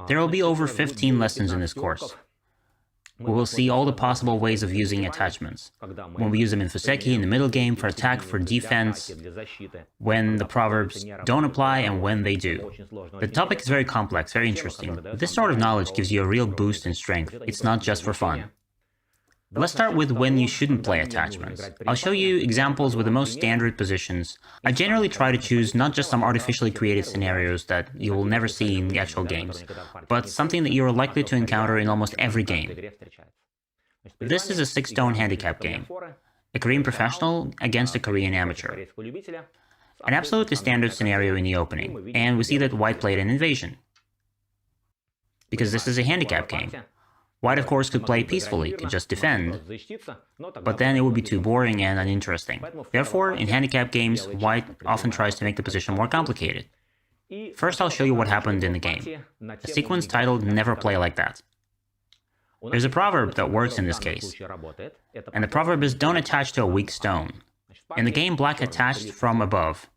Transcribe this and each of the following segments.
There will be over 15 lessons in this course. We will see all the possible ways of using attachments. When we use them in Fuseki, in the middle game, for attack, for defense, when the proverbs don't apply and when they do. The topic is very complex, very interesting. This sort of knowledge gives you a real boost in strength. It's not just for fun. Let's start with when you shouldn't play attachments. I'll show you examples with the most standard positions. I generally try to choose not just some artificially created scenarios that you will never see in the actual games, but something that you're likely to encounter in almost every game. This is a 6-stone handicap game, a Korean professional against a Korean amateur. An absolutely standard scenario in the opening, and we see that White played an invasion. Because this is a handicap game. White, of course, could play peacefully, could just defend, but then it would be too boring and uninteresting. Therefore, in handicap games, White often tries to make the position more complicated. First, I'll show you what happened in the game. A sequence titled Never Play Like That. There's a proverb that works in this case, and the proverb is don't attach to a weak stone. In the game, Black attached from above,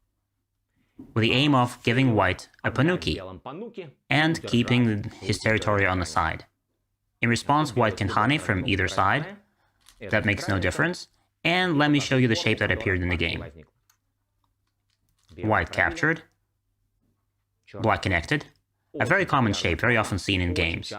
with the aim of giving White a panuki, and keeping his territory on the side. In response, White can hane from either side. That makes no difference. And let me show you the shape that appeared in the game. White captured. Black connected. A very common shape, very often seen in games.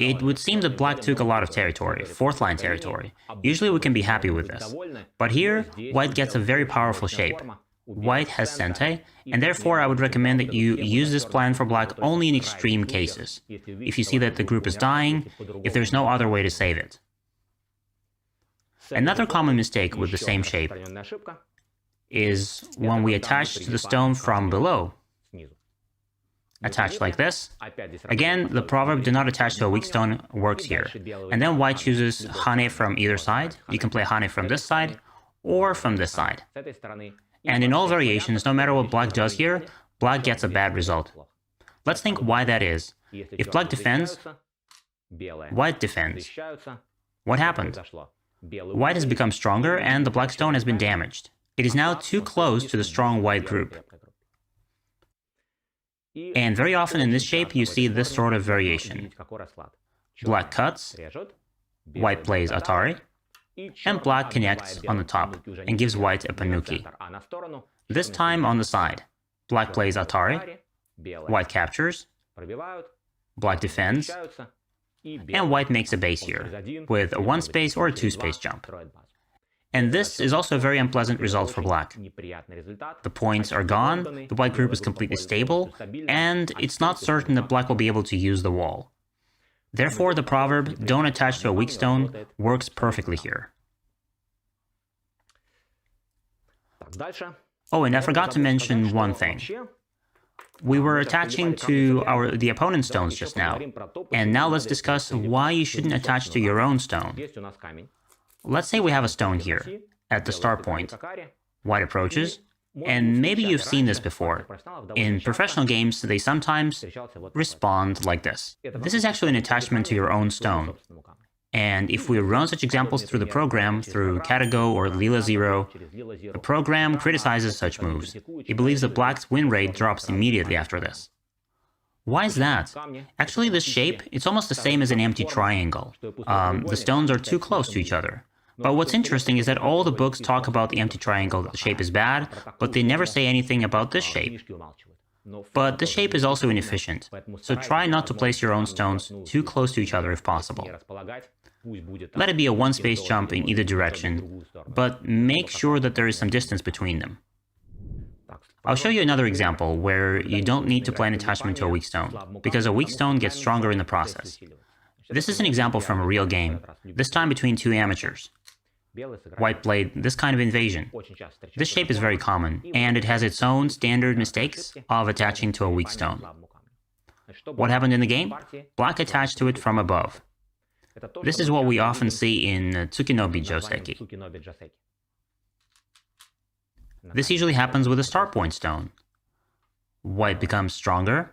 It would seem that Black took a lot of territory, fourth line territory. Usually we can be happy with this. But here, White gets a very powerful shape. White has Sente, and therefore I would recommend that you use this plan for Black only in extreme cases. If you see that the group is dying, if there's no other way to save it. Another common mistake with the same shape is when we attach to the stone from below. Attach like this. Again, the proverb do not attach to a weak stone works here. And then White chooses hane from either side. You can play hane from this side or from this side. And in all variations, no matter what Black does here, Black gets a bad result. Let's think why that is. If Black defends, White defends. What happened? White has become stronger and the Black stone has been damaged. It is now too close to the strong White group. And very often in this shape you see this sort of variation. Black cuts, White plays Atari, and Black connects on the top and gives White a panuki. This time on the side, Black plays Atari, White captures, Black defends, and White makes a base here, with a 1-space or a 2-space jump. And this is also a very unpleasant result for Black. The points are gone, the White group is completely stable, and it's not certain that Black will be able to use the wall. Therefore, the proverb, don't attach to a weak stone, works perfectly here. Oh, and I forgot to mention one thing. We were attaching to the opponent's stones just now, and now let's discuss why you shouldn't attach to your own stone. Let's say we have a stone here, at the start point. White approaches, and maybe you've seen this before. In professional games, they sometimes respond like this. This is actually an attachment to your own stone. And if we run such examples through the program, through Katago or Lila Zero, the program criticizes such moves. It believes that Black's win rate drops immediately after this. Why is that? Actually, this shape, it's almost the same as an empty triangle. The stones are too close to each other. But what's interesting is that all the books talk about the empty triangle, that the shape is bad, but they never say anything about this shape. But this shape is also inefficient, so try not to place your own stones too close to each other if possible. Let it be a 1-space jump in either direction, but make sure that there is some distance between them. I'll show you another example where you don't need to play an attachment to a weak stone, because a weak stone gets stronger in the process. This is an example from a real game, this time between two amateurs. White played this kind of invasion. This shape is very common, and it has its own standard mistakes of attaching to a weak stone. What happened in the game? Black attached to it from above. This is what we often see in Tsukinobi Joseki. This usually happens with a start point stone. White becomes stronger.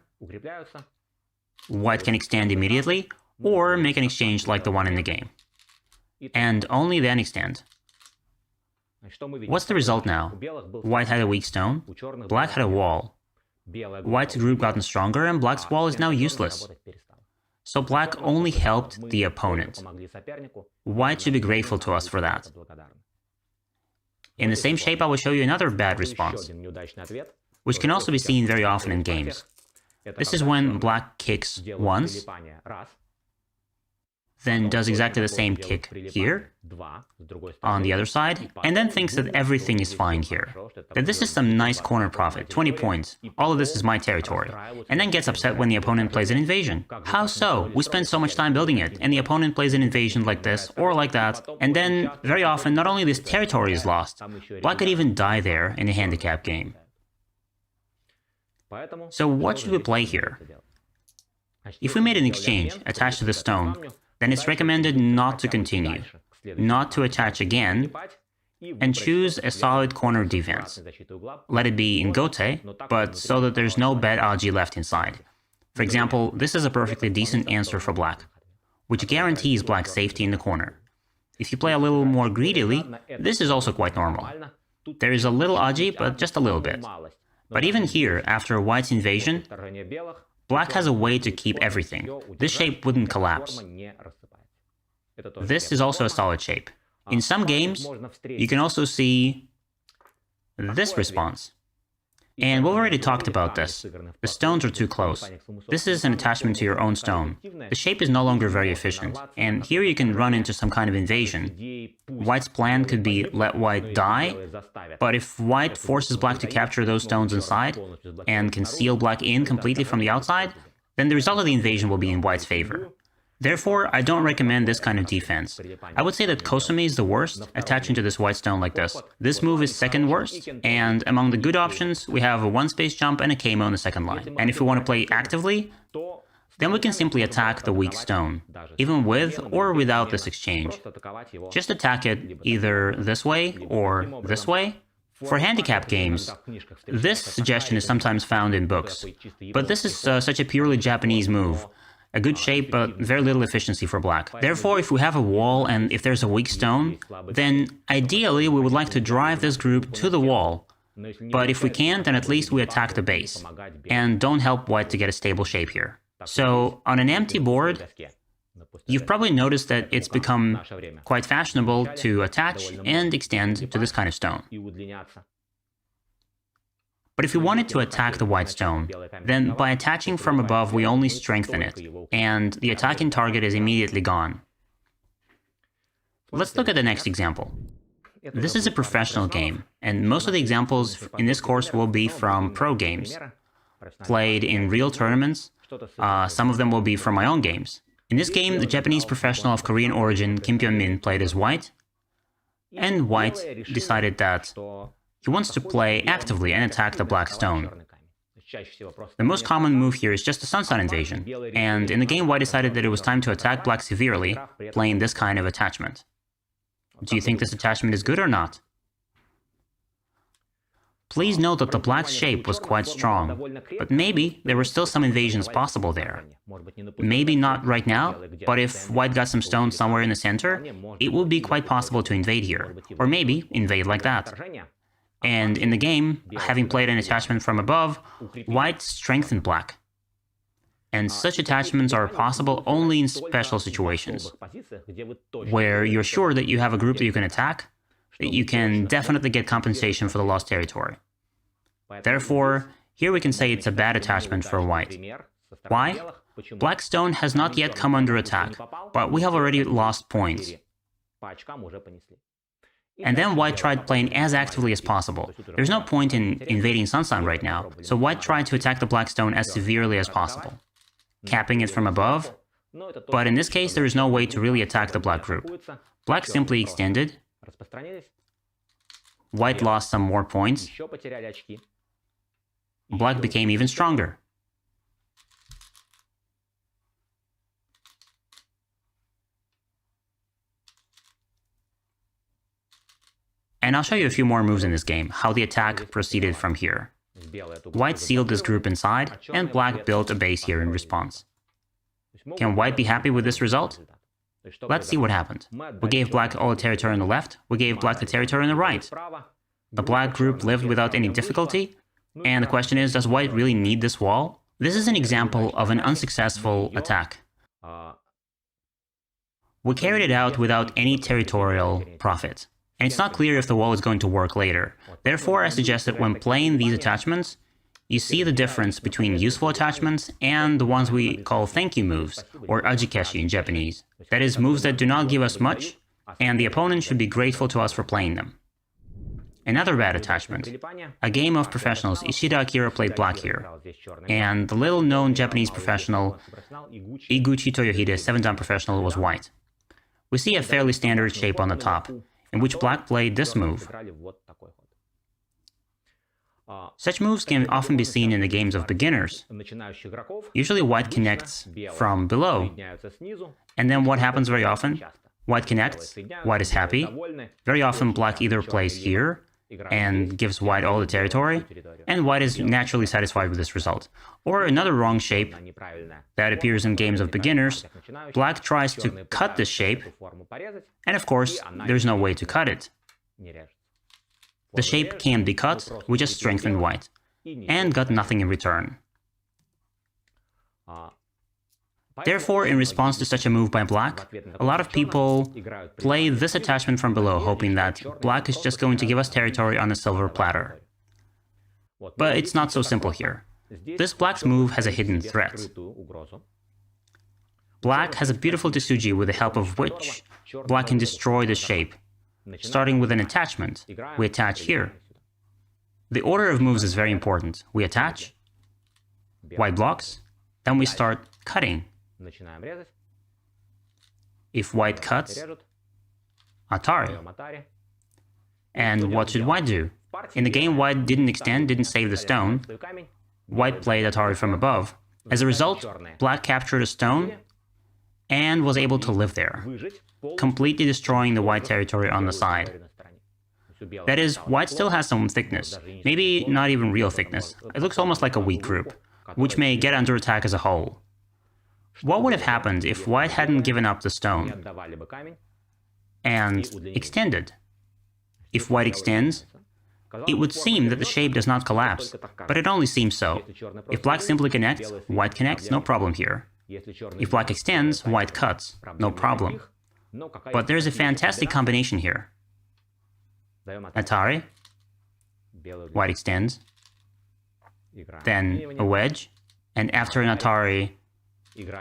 White can extend immediately, or make an exchange like the one in the game. And only then extend. What's the result now? White had a weak stone, Black had a wall. White's group gotten stronger and black's wall is now useless. So black only helped the opponent. White should be grateful to us for that. In the same shape, I will show you another bad response, which can also be seen very often in games. This is when black kicks once, then does exactly the same kick here, on the other side, and then thinks that everything is fine here. That this is some nice corner profit, 20 points, all of this is my territory, and then gets upset when the opponent plays an invasion. How so? We spent so much time building it, and the opponent plays an invasion like this, or like that, and then, very often, not only this territory is lost, black could even die there in a handicap game. So what should we play here? If we made an exchange attached to the stone, then it's recommended not to continue, not to attach again, and choose a solid corner defense. Let it be in Gote, but so that there's no bad Aji left inside. For example, this is a perfectly decent answer for black, which guarantees black's safety in the corner. If you play a little more greedily, this is also quite normal. There is a little Aji, but just a little bit. But even here, after White's invasion, black has a way to keep everything. This shape wouldn't collapse. This is also a solid shape. In some games, you can also see this response. And we've already talked about this. The stones are too close. This is an attachment to your own stone. The shape is no longer very efficient, and here you can run into some kind of invasion. White's plan could be let white die, but if white forces black to capture those stones inside, and can seal black in completely from the outside, then the result of the invasion will be in white's favor. Therefore, I don't recommend this kind of defense. I would say that Kosume is the worst, attaching to this white stone like this. This move is second worst, and among the good options, we have a one-space jump and a Keimo in the second line. And if we want to play actively, then we can simply attack the weak stone, even with or without this exchange. Just attack it either this way or this way. For handicap games, this suggestion is sometimes found in books, but this is such a purely Japanese move. A good shape, but very little efficiency for black. Therefore, if we have a wall and if there's a weak stone, then ideally we would like to drive this group to the wall. But if we can't, then at least we attack the base, and don't help white to get a stable shape here. So, on an empty board, you've probably noticed that it's become quite fashionable to attach and extend to this kind of stone. But if we wanted to attack the white stone, then by attaching from above we only strengthen it, and the attacking target is immediately gone. Let's look at the next example. This is a professional game, and most of the examples in this course will be from pro games, played in real tournaments. Some of them will be from my own games. In this game, the Japanese professional of Korean origin Kim Pyeong-min played as white, and white decided that he wants to play actively and attack the black stone. The most common move here is just a Sun invasion, and in the game white decided that it was time to attack black severely, playing this kind of attachment. Do you think this attachment is good or not? Please note that the black's shape was quite strong, but maybe there were still some invasions possible there. Maybe not right now, but if white got some stones somewhere in the center, it would be quite possible to invade here, or maybe invade like that. And in the game, having played an attachment from above, white strengthened black. And such attachments are possible only in special situations, where you're sure that you have a group that you can attack, that you can definitely get compensation for the lost territory. Therefore, here we can say it's a bad attachment for white. Why? Black stone has not yet come under attack, but we have already lost points. And then white tried playing as actively as possible. There's no point in invading Sun right now, so white tried to attack the black stone as severely as possible, capping it from above, but in this case there is no way to really attack the black group. Black simply extended, white lost some more points, black became even stronger. And I'll show you a few more moves in this game, how the attack proceeded from here. White sealed this group inside, and black built a base here in response. Can white be happy with this result? Let's see what happened. We gave black all the territory on the left, we gave black the territory on the right. The black group lived without any difficulty, And the question is, does white really need this wall? This is an example of an unsuccessful attack. We carried it out without any territorial profit. And it's not clear if the wall is going to work later. Therefore, I suggest that when playing these attachments, you see the difference between useful attachments and the ones we call thank you moves, or ajikeshi in Japanese. That is, moves that do not give us much, and the opponent should be grateful to us for playing them. Another bad attachment. A game of professionals, Ishida Akira played black here, and the little-known Japanese professional, Iguchi Toyohide, 7-dan professional, was white. We see a fairly standard shape on the top, in which black played this move. Such moves can often be seen in the games of beginners. Usually white connects from below, and then what happens very often? White connects, white is happy. Very often black either plays here and gives white all the territory, and white is naturally satisfied with this result. Or another wrong shape that appears in games of beginners, black tries to cut this shape, and of course, there's no way to cut it. The shape can be cut, we just strengthened white, and got nothing in return. Therefore, in response to such a move by black, a lot of people play this attachment from below, hoping that black is just going to give us territory on a silver platter. But it's not so simple here. This black's move has a hidden threat. Black has a beautiful Tsuji with the help of which black can destroy the shape. Starting with an attachment, we attach here. The order of moves is very important. We attach, white blocks, then we start cutting. If white cuts, Atari. And what should white do? In the game, white didn't extend, didn't save the stone. White played Atari from above. As a result, black captured a stone and was able to live there, completely destroying the white territory on the side. That is, white still has some thickness, maybe not even real thickness. It looks almost like a weak group, which may get under attack as a whole. What would have happened if white hadn't given up the stone and extended? If white extends, it would seem that the shape does not collapse, but it only seems so. If black simply connects, white connects, no problem here. If black extends, white cuts, no problem. But there's a fantastic combination here. Atari, white extends, then a wedge, and after an Atari,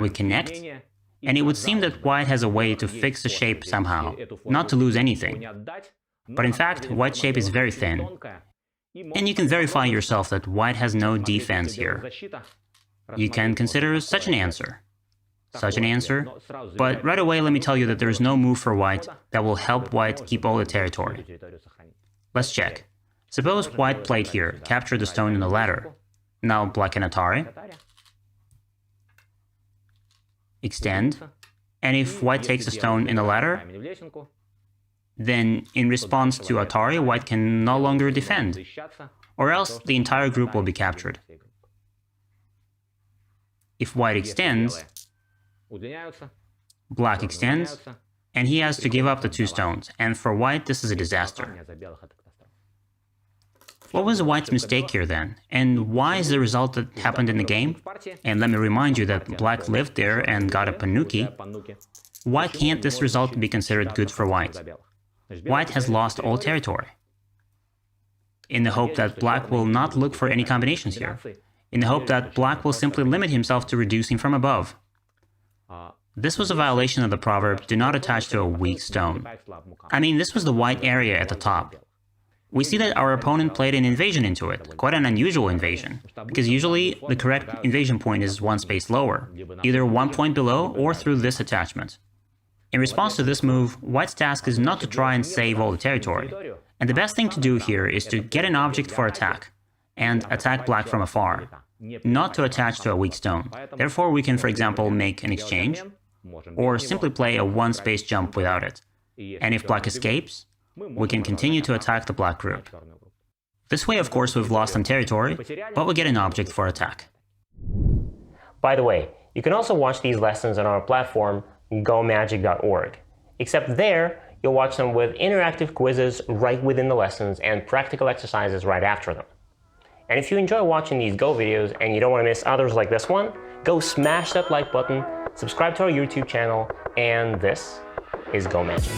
we connect, and it would seem that white has a way to fix the shape somehow, not to lose anything. But in fact, white's shape is very thin, and you can verify yourself that white has no defense here. You can consider such an answer. But right away let me tell you that there is no move for white that will help white keep all the territory. Let's check. Suppose white played here, captured the stone in the ladder. Now black and Atari. Extend, and if white takes a stone in the ladder, then in response to Atari, white can no longer defend, or else the entire group will be captured. If white extends, black extends, and he has to give up the 2 stones, and for white this is a disaster. What was white's mistake here then? And why is the result that happened in the game? And let me remind you that black lived there and got a Panuki. Why can't this result be considered good for white? White has lost all territory. In the hope that black will not look for any combinations here. In the hope that black will simply limit himself to reducing from above. This was a violation of the proverb, do not attach to a weak stone. I mean, this was the white area at the top. We see that our opponent played an invasion into it, quite an unusual invasion, because usually the correct invasion point is 1 space lower, either 1 point below or through this attachment. In response to this move, white's task is not to try and save all the territory, and the best thing to do here is to get an object for attack, and attack black from afar, not to attach to a weak stone. Therefore we can, for example, make an exchange, or simply play a 1 space jump without it, and if black escapes, we can continue to attack the black group. This way, of course, we've lost some territory, but we get an object for attack. By the way, you can also watch these lessons on our platform, gomagic.org. Except there, you'll watch them with interactive quizzes right within the lessons and practical exercises right after them. And if you enjoy watching these Go videos and you don't want to miss others like this one, go smash that like button, subscribe to our YouTube channel, and this is Go Magic.